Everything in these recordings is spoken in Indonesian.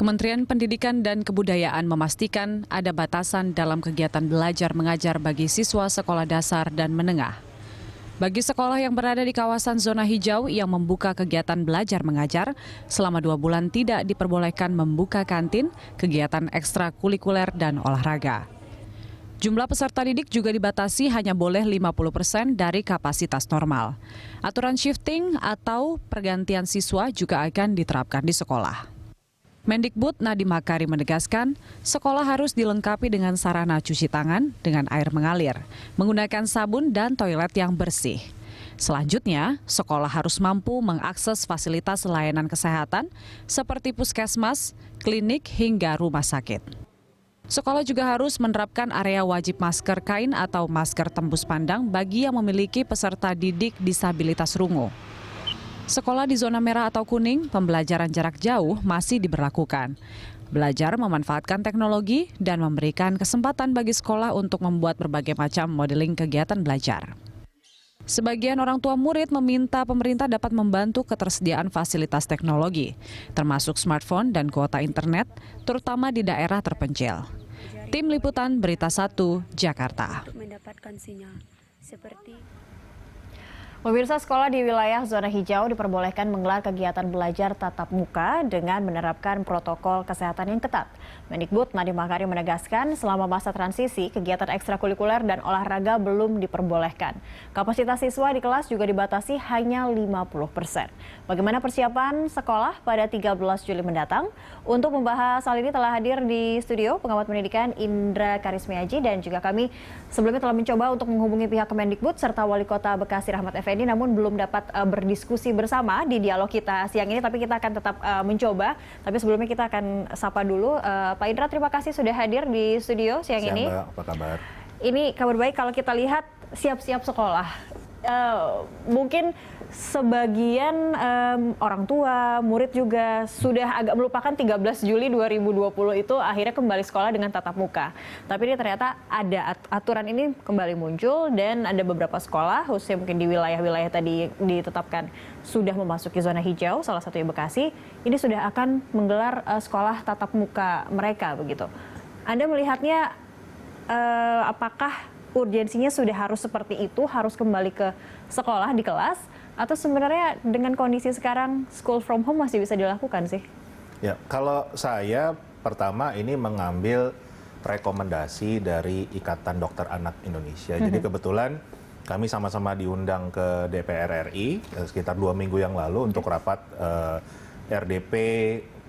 Kementerian Pendidikan dan Kebudayaan memastikan ada batasan dalam kegiatan belajar mengajar bagi siswa sekolah dasar dan menengah. Bagi sekolah yang berada di kawasan zona hijau yang membuka kegiatan belajar mengajar, selama 2 bulan tidak diperbolehkan membuka kantin, kegiatan ekstrakurikuler dan olahraga. Jumlah peserta didik juga dibatasi hanya boleh 50% dari kapasitas normal. Aturan shifting atau pergantian siswa juga akan diterapkan di sekolah. Mendikbud Nadiem Makarim menegaskan, sekolah harus dilengkapi dengan sarana cuci tangan dengan air mengalir, menggunakan sabun dan toilet yang bersih. Selanjutnya, sekolah harus mampu mengakses fasilitas layanan kesehatan seperti puskesmas, klinik hingga rumah sakit. Sekolah juga harus menerapkan area wajib masker kain atau masker tembus pandang bagi yang memiliki peserta didik disabilitas rungu. Sekolah di zona merah atau kuning, pembelajaran jarak jauh masih diberlakukan. Belajar memanfaatkan teknologi dan memberikan kesempatan bagi sekolah untuk membuat berbagai macam modeling kegiatan belajar. Sebagian orang tua murid meminta pemerintah dapat membantu ketersediaan fasilitas teknologi, termasuk smartphone dan kuota internet, terutama di daerah terpencil. Tim Liputan Berita 1, Jakarta. Mendapatkan sinyal seperti Pemirsa, sekolah di wilayah zona hijau diperbolehkan menggelar kegiatan belajar tatap muka dengan menerapkan protokol kesehatan yang ketat. Mendikbud Nadiem Makarim menegaskan selama masa transisi, kegiatan ekstrakurikuler dan olahraga belum diperbolehkan. Kapasitas siswa di kelas juga dibatasi hanya 50%. Bagaimana persiapan sekolah pada 13 Juli mendatang? Untuk membahas hal ini telah hadir di studio pengamat pendidikan Indra Karismiaji dan juga kami sebelumnya telah mencoba untuk menghubungi pihak Kemendikbud serta Wali Kota Bekasi Rahmat Effendi, namun belum dapat berdiskusi bersama di dialog kita siang ini, tapi kita akan tetap mencoba. Tapi sebelumnya kita akan sapa dulu Pak Indra, terima kasih sudah hadir di studio siang ini. Mbak, apa kabar? Ini kabar baik kalau kita lihat siap-siap sekolah. Mungkin sebagian orang tua, murid juga sudah agak melupakan 13 Juli 2020 itu akhirnya kembali sekolah dengan tatap muka. Tapi ini ternyata ada aturan ini kembali muncul dan ada beberapa sekolah, khususnya mungkin di wilayah-wilayah tadi ditetapkan sudah memasuki zona hijau, salah satunya Bekasi, ini sudah akan menggelar sekolah tatap muka mereka begitu. Anda melihatnya apakah urgensinya sudah harus seperti itu, harus kembali ke sekolah di kelas, atau sebenarnya dengan kondisi sekarang school from home masih bisa dilakukan sih? Ya, kalau saya pertama ini mengambil rekomendasi dari Ikatan Dokter Anak Indonesia. Jadi kebetulan kami sama-sama diundang ke DPR RI sekitar 2 minggu yang lalu untuk rapat RDP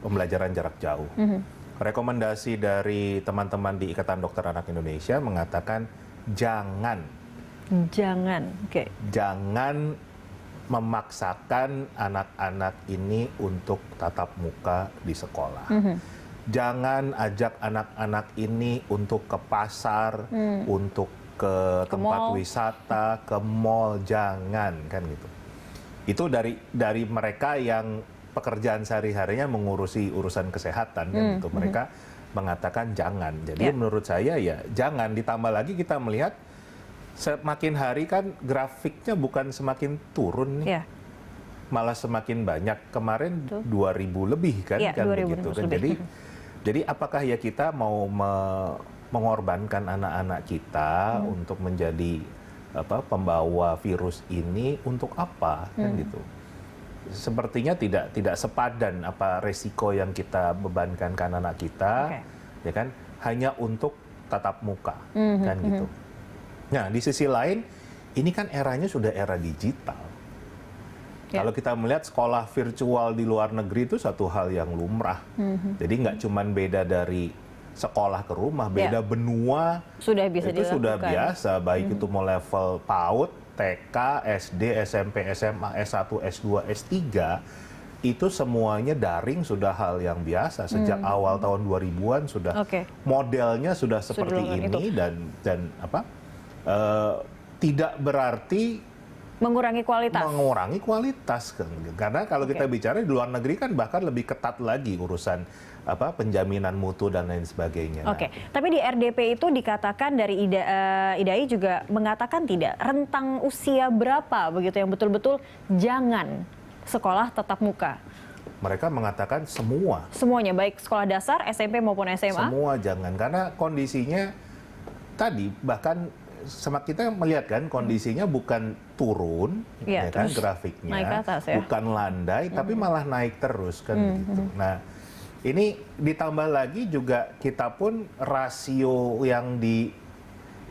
pembelajaran jarak jauh. Rekomendasi dari teman-teman di Ikatan Dokter Anak Indonesia mengatakan jangan memaksakan anak-anak ini untuk tatap muka di sekolah. Jangan ajak anak-anak ini untuk ke pasar, untuk ke tempat wisata, ke mall, jangan, kan gitu. Itu dari mereka yang pekerjaan sehari-harinya mengurusi urusan kesehatan, kan gitu. Mereka mengatakan jangan. Jadi menurut saya ya jangan, ditambah lagi kita melihat semakin hari kan grafiknya bukan semakin turun nih, malah semakin banyak. Kemarin 2.000 lebih kan, kan begitu kan. Jadi apakah ya kita mau mengorbankan anak-anak kita untuk menjadi pembawa virus ini untuk apa, kan gitu. Sepertinya tidak sepadan apa resiko yang kita bebankan ke anak-anak kita, ya kan, hanya untuk tatap muka, kan gitu. Nah, di sisi lain, ini kan eranya sudah era digital. Kalau kita melihat sekolah virtual di luar negeri itu satu hal yang lumrah. Jadi nggak cuma beda dari sekolah ke rumah, beda benua. Sudah bisa itu dilakukan. Sudah biasa, baik itu mau level PAUD, TK, SD, SMP, SMA, S1, S2, S3, itu semuanya daring sudah hal yang biasa. Sejak awal tahun 2000-an sudah modelnya sudah seperti ini dan tidak berarti mengurangi kualitas. Karena kalau kita bicara di luar negeri kan bahkan lebih ketat lagi urusan penjaminan mutu dan lain sebagainya. Tapi di RDP itu dikatakan dari IDAI juga mengatakan tidak rentang usia berapa begitu yang betul-betul jangan sekolah tatap muka. mereka mengatakan semua. Semuanya, baik sekolah dasar, SMP maupun SMA? Semua jangan, karena kondisinya tadi bahkan sama kita melihat kan kondisinya bukan turun, ya kan terus grafiknya, naik ke atas, ya? bukan landai, tapi malah naik terus kan gitu. Nah, ini ditambah lagi juga kita pun rasio yang di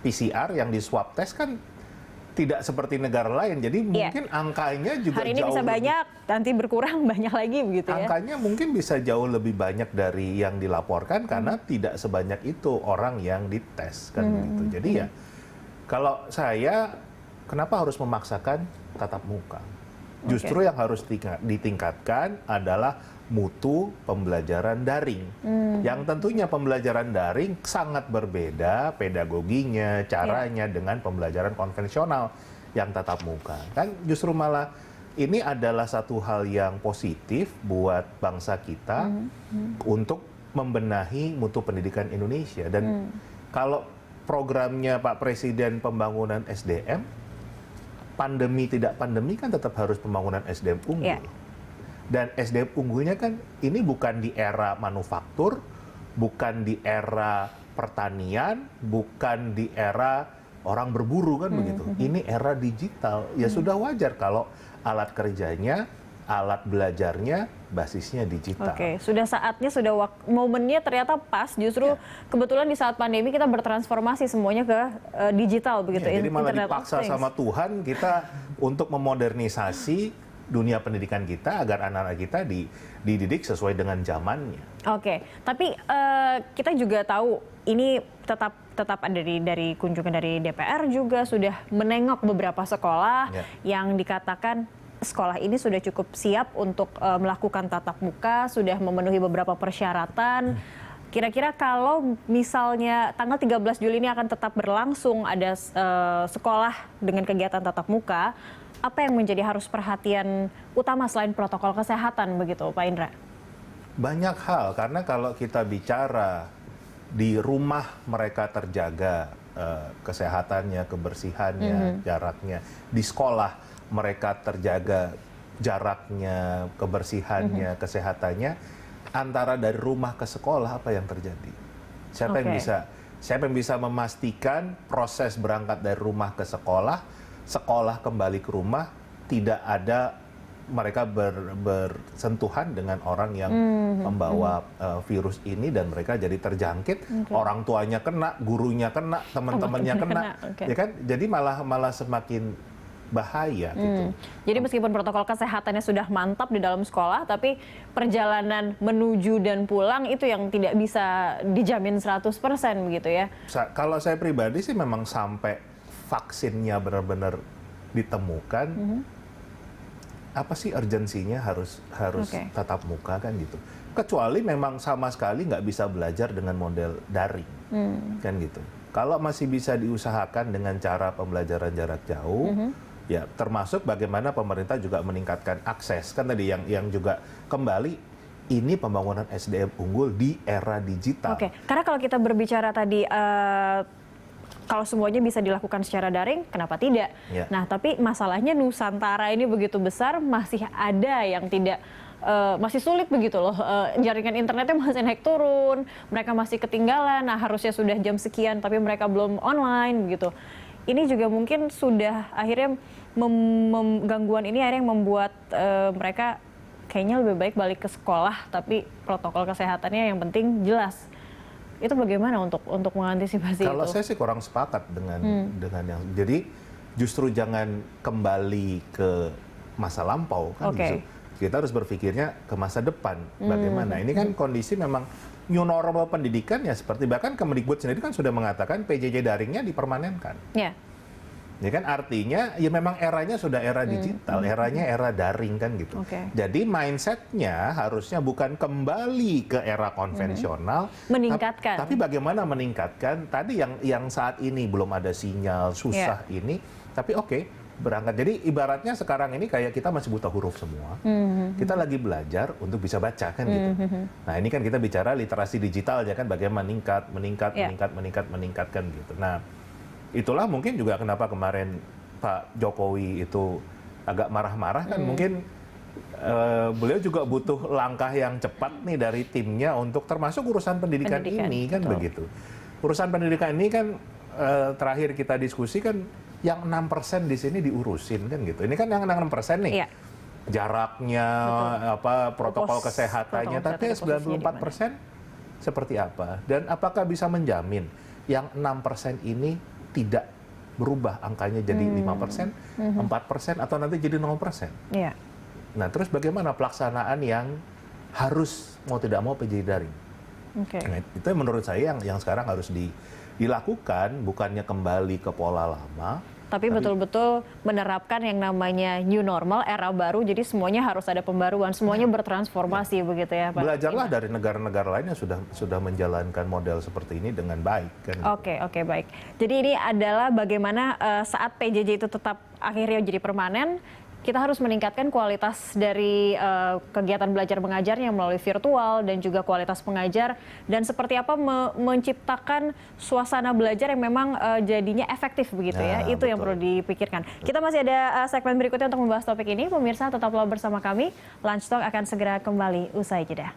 PCR, yang di swab test kan tidak seperti negara lain, jadi mungkin angkanya juga hari ini jauh bisa lebih, banyak, nanti berkurang banyak lagi begitu ya? angkanya mungkin bisa jauh lebih banyak dari yang dilaporkan karena tidak sebanyak itu orang yang dites kan begitu. Jadi ya kalau saya kenapa harus memaksakan tatap muka? Justru yang harus ditingkatkan adalah mutu pembelajaran daring. Yang tentunya pembelajaran daring sangat berbeda pedagoginya, caranya dengan pembelajaran konvensional yang tatap muka. Kan justru malah ini adalah satu hal yang positif buat bangsa kita untuk membenahi mutu pendidikan Indonesia. Dan kalau programnya Pak Presiden pembangunan SDM, pandemi tidak pandemi kan tetap harus pembangunan SDM unggul. Dan SDM unggulnya kan ini bukan di era manufaktur, bukan di era pertanian, bukan di era orang berburu kan begitu. Ini era digital. Ya sudah wajar kalau alat kerjanya, alat belajarnya basisnya digital. Oke, sudah saatnya, sudah momennya ternyata pas. Justru kebetulan di saat pandemi kita bertransformasi semuanya ke digital begitu. Jadi malah Internet of dipaksa Things. sama Tuhan kita untuk memodernisasi dunia pendidikan kita agar anak-anak kita dididik sesuai dengan zamannya. Oke, tapi kita juga tahu ini tetap ada dari kunjungan dari DPR juga sudah menengok beberapa sekolah yang dikatakan sekolah ini sudah cukup siap untuk melakukan tatap muka, sudah memenuhi beberapa persyaratan. Kira-kira kalau misalnya tanggal 13 Juli ini akan tetap berlangsung ada sekolah dengan kegiatan tatap muka, apa yang menjadi harus perhatian utama selain protokol kesehatan begitu, Pak Indra? Banyak hal, karena kalau kita bicara di rumah mereka terjaga kesehatannya, kebersihannya, jaraknya, di sekolah mereka terjaga jaraknya, kebersihannya, kesehatannya, antara dari rumah ke sekolah apa yang terjadi? Siapa yang bisa memastikan proses berangkat dari rumah ke sekolah, sekolah kembali ke rumah, tidak ada mereka bersentuhan dengan orang yang membawa virus ini dan mereka jadi terjangkit, orang tuanya kena, gurunya kena, teman-temannya kena, ya kan? Jadi malah semakin bahaya gitu. Jadi meskipun protokol kesehatannya sudah mantap di dalam sekolah, tapi perjalanan menuju dan pulang itu yang tidak bisa dijamin 100% begitu ya? Kalau saya pribadi sih memang sampai vaksinnya benar-benar ditemukan, apa sih urgensinya harus tatap muka kan gitu. Kecuali memang sama sekali nggak bisa belajar dengan model daring, kan gitu. Kalau masih bisa diusahakan dengan cara pembelajaran jarak jauh, ya termasuk bagaimana pemerintah juga meningkatkan akses, kan tadi yang juga kembali ini pembangunan SDM unggul di era digital. Oke, karena kalau kita berbicara tadi kalau semuanya bisa dilakukan secara daring, kenapa tidak? Nah, tapi masalahnya Nusantara ini begitu besar, masih ada yang tidak, masih sulit begitu loh. Jaringan internetnya masih naik turun, mereka masih ketinggalan, nah harusnya sudah jam sekian, tapi mereka belum online begitu. Ini juga mungkin sudah akhirnya gangguan ini akhirnya yang membuat mereka kayaknya lebih baik balik ke sekolah, tapi protokol kesehatannya yang penting jelas. Itu bagaimana untuk mengantisipasi itu? Kalau saya sih kurang sepakat dengan yang, jadi justru jangan kembali ke masa lampau kan gitu. Kita harus berpikirnya ke masa depan bagaimana. Ini kan kondisi memang new normal pendidikan ya, seperti bahkan Kemendikbud sendiri kan sudah mengatakan PJJ daringnya dipermanenkan. Ya kan, artinya ya memang eranya sudah era digital, eranya era daring kan gitu. Jadi mindsetnya harusnya bukan kembali ke era konvensional, meningkatkan. Tapi bagaimana meningkatkan tadi yang saat ini belum ada sinyal, susah ini, tapi berangkat. Jadi ibaratnya sekarang ini kayak kita masih buta huruf semua, kita lagi belajar untuk bisa baca kan gitu. Nah ini kan kita bicara literasi digital ya kan, bagaimana meningkatkan gitu. Nah itulah mungkin juga kenapa kemarin Pak Jokowi itu agak marah-marah kan, mungkin beliau juga butuh langkah yang cepat nih dari timnya untuk termasuk urusan pendidikan ini kan betul. begitu. Urusan pendidikan ini kan terakhir kita diskusi kan yang 6% di sini diurusin kan gitu. Ini kan yang 6% nih. Iya. Jaraknya, apa protokol kesehatannya, tapi 94% seperti apa? Dan apakah bisa menjamin yang 6% ini tidak berubah angkanya jadi 5%, 4%, atau nanti jadi 0%? Iya. Nah, terus bagaimana pelaksanaan yang harus mau tidak mau PJJ daring? Oke. Nah, itu menurut saya yang sekarang harus dilakukan, bukannya kembali ke pola lama. Tapi betul-betul menerapkan yang namanya new normal, era baru, jadi semuanya harus ada pembaruan, semuanya bertransformasi begitu ya Pak? Belajarlah dari negara-negara lain yang sudah menjalankan model seperti ini dengan baik. Kan? Oke, baik. Jadi ini adalah bagaimana saat PJJ itu tetap akhirnya jadi permanen, kita harus meningkatkan kualitas dari kegiatan belajar mengajarnya melalui virtual dan juga kualitas pengajar, dan seperti apa menciptakan suasana belajar yang memang jadinya efektif begitu ya. Itu yang perlu dipikirkan. Kita masih ada segmen berikutnya untuk membahas topik ini. Pemirsa tetaplah bersama kami. Lunch Talk akan segera kembali usai jeda.